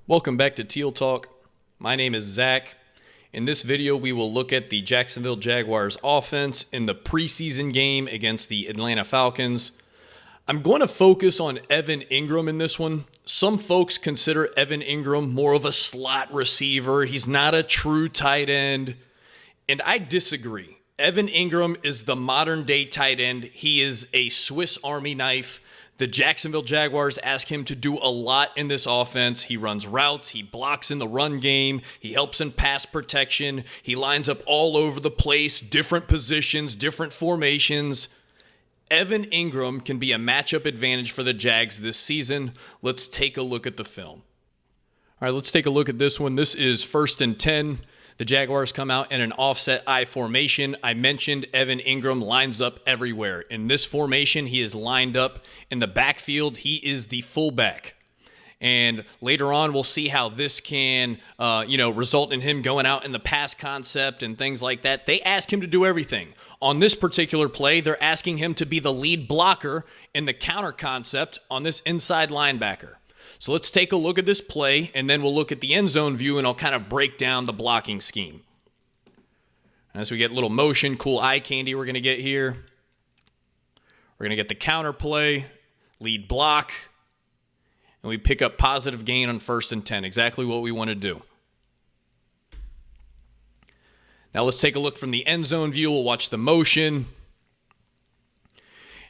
Welcome back to Teal Talk. My name is Zack. In this video, we will look at the Jacksonville Jaguars offense in the preseason game against the Atlanta Falcons. I'm going to focus on Evan Engram in this one. Some folks consider Evan Engram more of a slot receiver. He's not a true tight end, and I disagree. Evan Engram is the modern-day tight end. He is a Swiss Army knife. The Jacksonville Jaguars ask him to do a lot in this offense. He runs routes. He blocks in the run game. He helps in pass protection. He lines up all over the place, different positions, different formations. Evan Engram can be a matchup advantage for the Jags this season. Let's take a look at the film. All right, let's take a look at this one. This is 1st and 10. The Jaguars come out in an offset I formation. I mentioned Evan Engram lines up everywhere. In this formation, he is lined up in the backfield. He is the fullback. And later on, we'll see how this can, result in him going out in the pass concept and things like that. They ask him to do everything. On this particular play, they're asking him to be the lead blocker in the counter concept on this inside linebacker. So let's take a look at this play, and then we'll look at the end zone view, and I'll kind of break down the blocking scheme. As we get a little motion, cool eye candy we're going to get here. We're going to get the counter play, lead block, and we pick up positive gain on 1st and 10, exactly what we want to do. Now let's take a look from the end zone view. We'll watch the motion.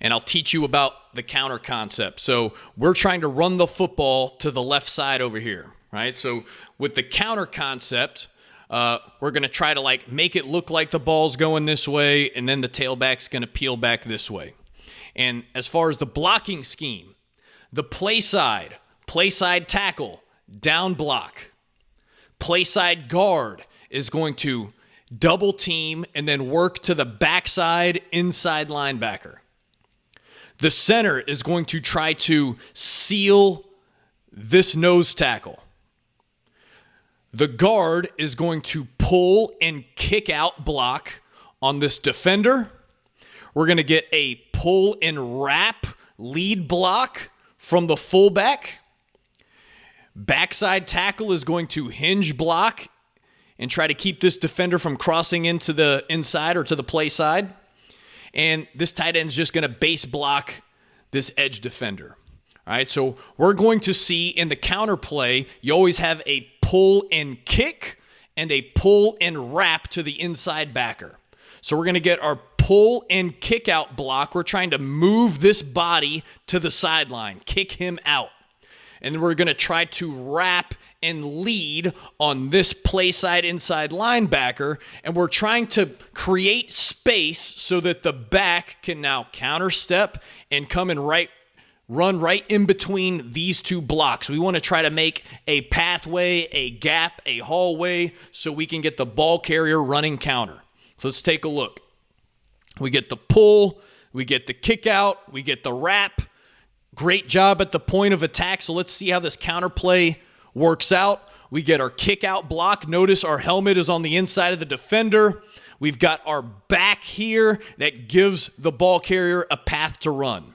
And I'll teach you about the counter concept. So we're trying to run the football to the left side over here, right? So with the counter concept, we're going to try to make it look like the ball's going this way, and then the tailback's going to peel back this way. And as far as the blocking scheme, the play side tackle, down block. Play side guard is going to double team and then work to the backside inside linebacker. The center is going to try to seal this nose tackle. The guard is going to pull and kick out block on this defender. We're going to get a pull and wrap lead block from the fullback. Backside tackle is going to hinge block and try to keep this defender from crossing into the inside or to the play side. And this tight end is just going to base block this edge defender. All right, so we're going to see in the counter play, you always have a pull and kick and a pull and wrap to the inside backer. So we're going to get our pull and kick out block. We're trying to move this body to the sideline, kick him out. And we're going to try to wrap and lead on this play side inside linebacker, and we're trying to create space so that the back can now counter step and come and run right in between these two blocks. We want to try to make a pathway, a gap, a hallway so we can get the ball carrier running counter. So let's take a look. We get the pull, we get the kick out, we get the wrap. Great job at the point of attack. So let's see how this counter play works out. We get our kick out block. Notice our helmet is on the inside of the defender. We've got our back here that gives the ball carrier a path to run.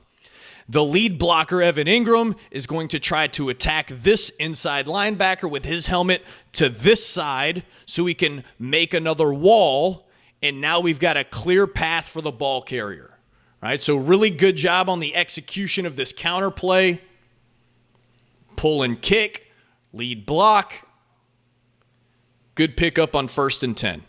The lead blocker, Evan Engram, is going to try to attack this inside linebacker with his helmet to this side so we can make another wall. And now we've got a clear path for the ball carrier. All right, so really good job on the execution of this counter play. Pull and kick, lead block. Good pickup on 1st and 10.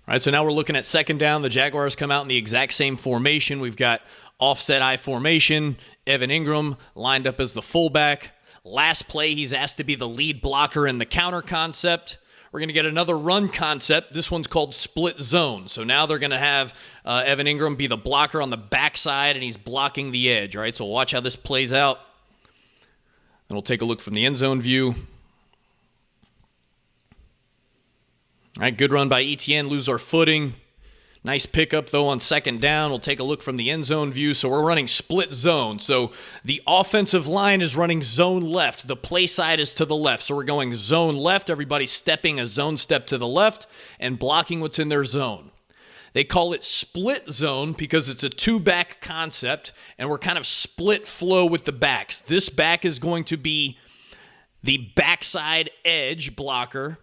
All right, so now we're looking at 2nd down. The Jaguars come out in the exact same formation. We've got offset I formation. Evan Engram lined up as the fullback. Last play, he's asked to be the lead blocker in the counter concept. We're going to get another run concept. This one's called split zone. So now they're going to have Evan Engram be the blocker on the backside, and he's blocking the edge. All right, so we'll watch how this plays out. And we'll take a look from the end zone view. All right, good run by Etienne. Lose our footing. Nice pickup, though, on 2nd down. We'll take a look from the end zone view. So we're running split zone. So the offensive line is running zone left. The play side is to the left. So we're going zone left. Everybody's stepping a zone step to the left and blocking what's in their zone. They call it split zone because it's a two-back concept, and we're kind of split flow with the backs. This back is going to be the backside edge blocker,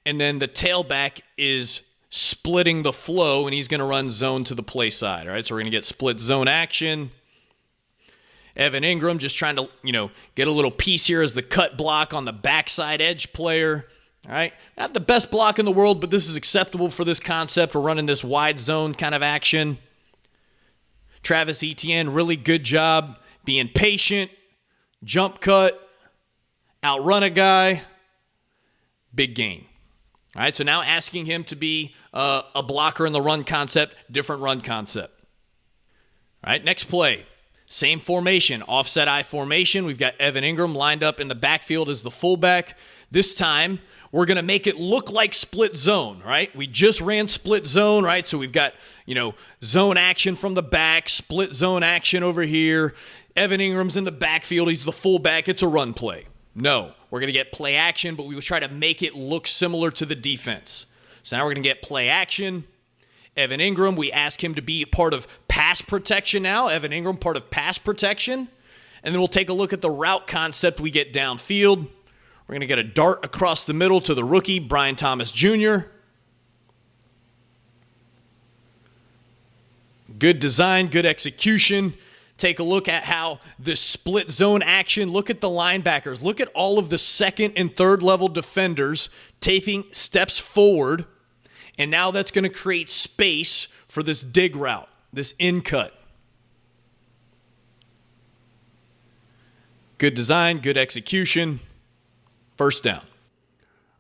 and then the tailback is splitting the flow, and he's going to run zone to the play side. All right, so we're going to get split zone action. Evan Engram just trying to, get a little piece here as the cut block on the backside edge player. All right, not the best block in the world, but this is acceptable for this concept. We're running this wide zone kind of action. Travis Etienne, really good job being patient, jump cut, outrun a guy, big gain. All right, so now asking him to be a blocker in the run concept, different run concept. All right, next play. Same formation, offset I formation. We've got Evan Engram lined up in the backfield as the fullback. This time, we're going to make it look like split zone, right? We just ran split zone, right? So we've got, zone action from the back, split zone action over here. Evan Ingram's in the backfield. He's the fullback. It's a run play. No, we're going to get play action, but we will try to make it look similar to the defense. So now we're going to get play action. Evan Engram, we ask him to be part of pass protection now. Evan Engram, part of pass protection. And then we'll take a look at the route concept we get downfield. We're going to get a dart across the middle to the rookie, Brian Thomas Jr. Good design, good execution. Take a look at how the split zone action, look at the linebackers, look at all of the second and third level defenders taking steps forward, and now that's going to create space for this dig route, this in cut. Good design, good execution, first down.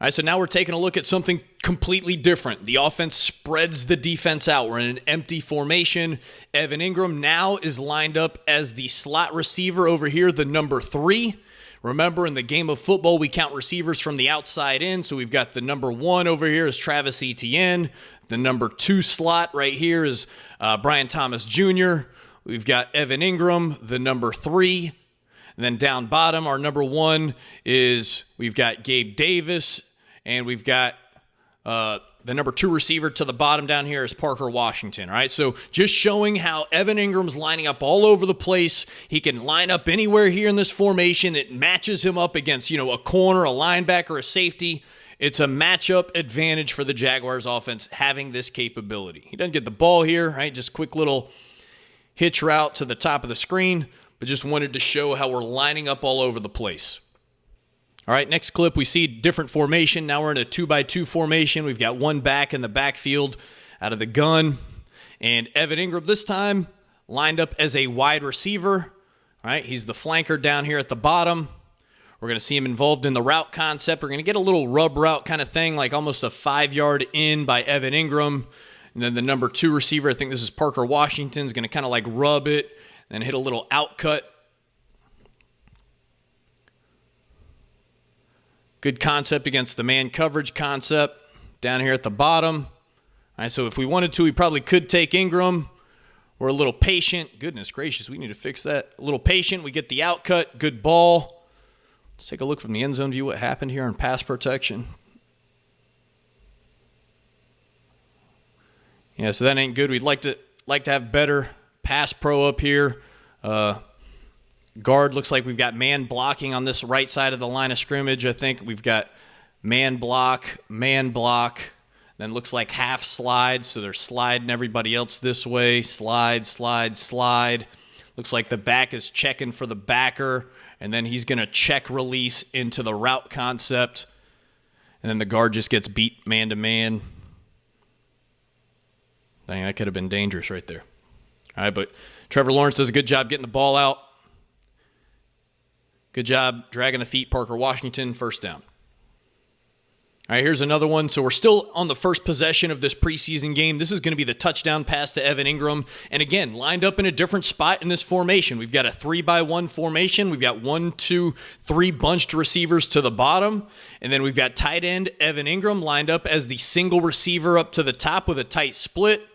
All right, so now we're taking a look at something completely different. The offense spreads the defense out. We're in an empty formation. Evan Engram now is lined up as the slot receiver over here, the number 3. Remember, in the game of football, we count receivers from the outside in, so we've got the number 1 over here is Travis Etienne. The number 2 slot right here is Brian Thomas Jr. We've got Evan Engram, the number 3. And then down bottom, our number 1 is we've got Gabe Davis, and we've got the number 2 receiver to the bottom down here is Parker Washington. All right, so just showing how Evan Ingram's lining up all over the place. He can line up anywhere here in this formation. It matches him up against, a corner, a linebacker, a safety. It's a matchup advantage for the Jaguars offense having this capability. He doesn't get the ball here, right? Just quick little hitch route to the top of the screen, but just wanted to show how we're lining up all over the place. All right, next clip, we see different formation. Now we're in a 2x2 formation. We've got one back in the backfield out of the gun. And Evan Engram this time lined up as a wide receiver. All right, he's the flanker down here at the bottom. We're going to see him involved in the route concept. We're going to get a little rub route kind of thing, like almost a 5-yard in by Evan Engram. And then the number 2 receiver, I think this is Parker Washington, is going to kind of like rub it and hit a little out cut. Good concept against the man coverage concept down here at the bottom. All right, so if we wanted to, we probably could take Engram. We're a little patient. Goodness gracious, we need to fix that. A little patient. We get the out cut. Good ball. Let's take a look from the end zone view what happened here in pass protection. Yeah, so that ain't good. We'd like to have better pass pro up here. Guard looks like we've got man blocking on this right side of the line of scrimmage. I think we've got man block, then looks like half slide, so they're sliding everybody else this way. Slide. Looks like the back is checking for the backer, and then he's going to check release into the route concept, and then the guard just gets beat man-to-man. Dang, that could have been dangerous right there. All right, but Trevor Lawrence does a good job getting the ball out. Good job dragging the feet. Parker Washington, first down. All right, here's another one. So we're still on the first possession of this preseason game. This is going to be the touchdown pass to Evan Engram. And again, lined up in a different spot in this formation. We've got a 3x1 formation. We've got 1, 2, 3 bunched receivers to the bottom. And then we've got tight end Evan Engram lined up as the single receiver up to the top with a tight split.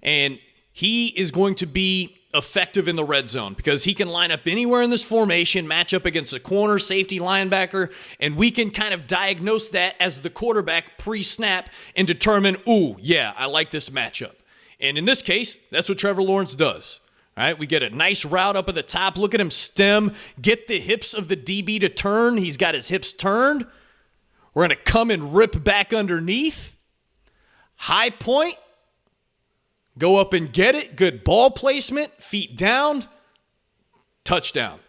And he is going to be effective in the red zone because he can line up anywhere in this formation, match up against a corner, safety, linebacker, and we can kind of diagnose that as the quarterback pre-snap and determine, ooh, yeah, I like this matchup. And in this case, that's what Trevor Lawrence does. All right, we get a nice route up at the top. Look at him stem, get the hips of the DB to turn. He's got his hips turned. We're going to come and rip back underneath. High point. Go up and get it. Good ball placement. Feet down. Touchdown.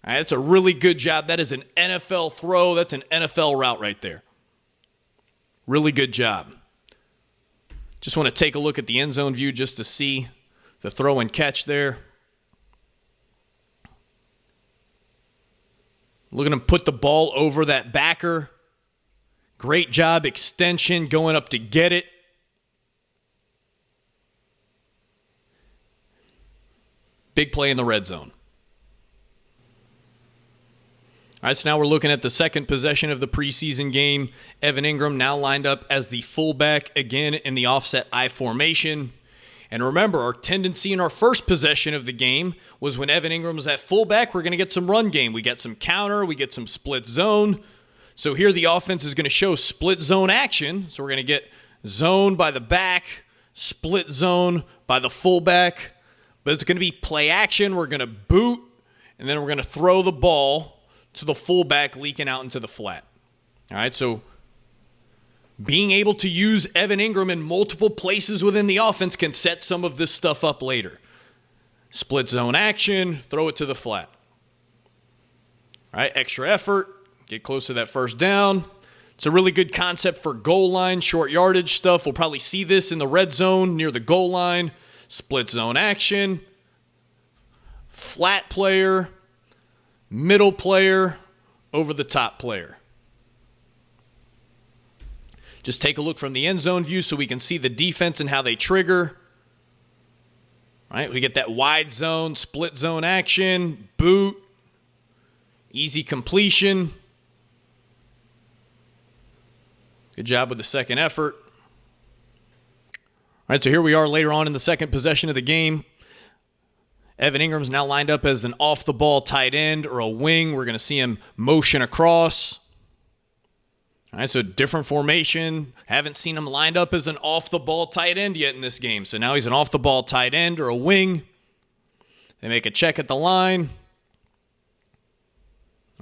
All right, that's a really good job. That is an NFL throw. That's an NFL route right there. Really good job. Just want to take a look at the end zone view just to see the throw and catch there. Look at him put the ball over that backer. Great job, extension, going up to get it. Big play in the red zone. All right, so now we're looking at the second possession of the preseason game. Evan Engram now lined up as the fullback again in the offset I formation. And remember, our tendency in our first possession of the game was when Evan Engram was at fullback, we're going to get some run game. We get some counter, we get some split zone. So here the offense is going to show split zone action. So we're going to get zone by the back, split zone by the fullback. But it's going to be play action. We're going to boot, and then we're going to throw the ball to the fullback leaking out into the flat. All right, so being able to use Evan Engram in multiple places within the offense can set some of this stuff up later. Split zone action, throw it to the flat. All right, extra effort, get close to that first down. It's a really good concept for goal line, short yardage stuff. We'll probably see this in the red zone near the goal line. Split zone action, flat player, middle player, over the top player. Just take a look from the end zone view so we can see the defense and how they trigger. All right, we get that wide zone, split zone action, boot, easy completion. Good job with the second effort. All right, so here we are later on in the second possession of the game. Evan Engram's now lined up as an off-the-ball tight end or a wing. We're going to see him motion across. All right, so different formation. Haven't seen him lined up as an off-the-ball tight end yet in this game. So now he's an off-the-ball tight end or a wing. They make a check at the line.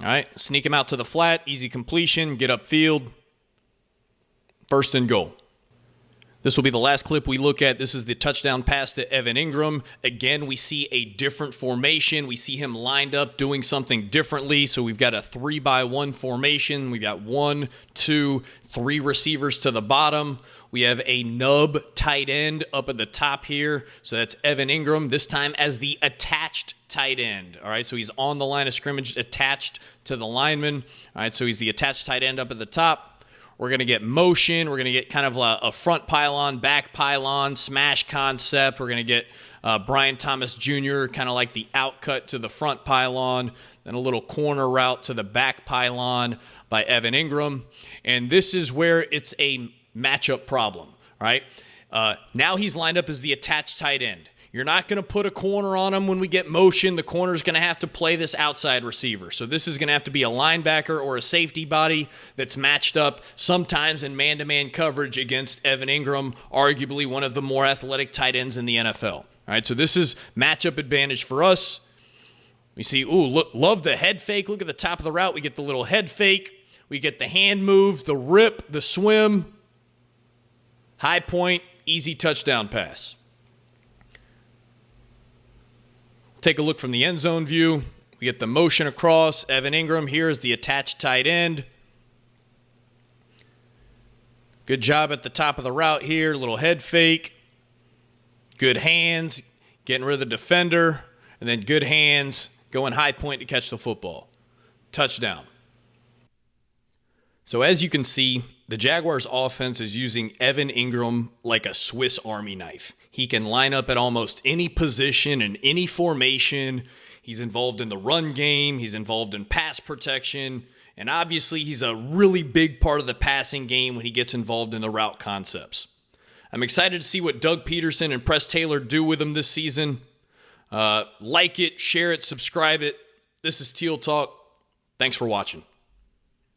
All right, sneak him out to the flat. Easy completion. Get upfield. First and goal. This will be the last clip we look at. This is the touchdown pass to Evan Engram. Again, we see a different formation. We see him lined up doing something differently. So we've got a 3-by-1 formation. We've got 1, 2, 3 receivers to the bottom. We have a nub tight end up at the top here. So that's Evan Engram, this time as the attached tight end. All right, so he's on the line of scrimmage attached to the lineman. All right, so he's the attached tight end up at the top. We're going to get motion. We're going to get kind of a front pylon, back pylon, smash concept. We're going to get Brian Thomas Jr., kind of like the outcut to the front pylon, then a little corner route to the back pylon by Evan Engram. And this is where it's a matchup problem, right? Now he's lined up as the attached tight end. You're not going to put a corner on him when we get motion. The corner's going to have to play this outside receiver. So this is going to have to be a linebacker or a safety body that's matched up sometimes in man-to-man coverage against Evan Engram, arguably one of the more athletic tight ends in the NFL. All right, so this is matchup advantage for us. We see, look, love the head fake. Look at the top of the route. We get the little head fake. We get the hand move, the rip, the swim. High point, easy touchdown pass. Take a look from the end zone view. We get the motion across. Evan Engram here is the attached tight end. Good job at the top of the route here. Little head fake. Good hands. Getting rid of the defender. And then good hands. Going high point to catch the football. Touchdown. So as you can see, the Jaguars offense is using Evan Engram like a Swiss Army knife. He can line up at almost any position and any formation. He's involved in the run game. He's involved in pass protection. And obviously, he's a really big part of the passing game when he gets involved in the route concepts. I'm excited to see what Doug Peterson and Press Taylor do with him this season. Like it, share it, subscribe it. This is Teal Talk. Thanks for watching.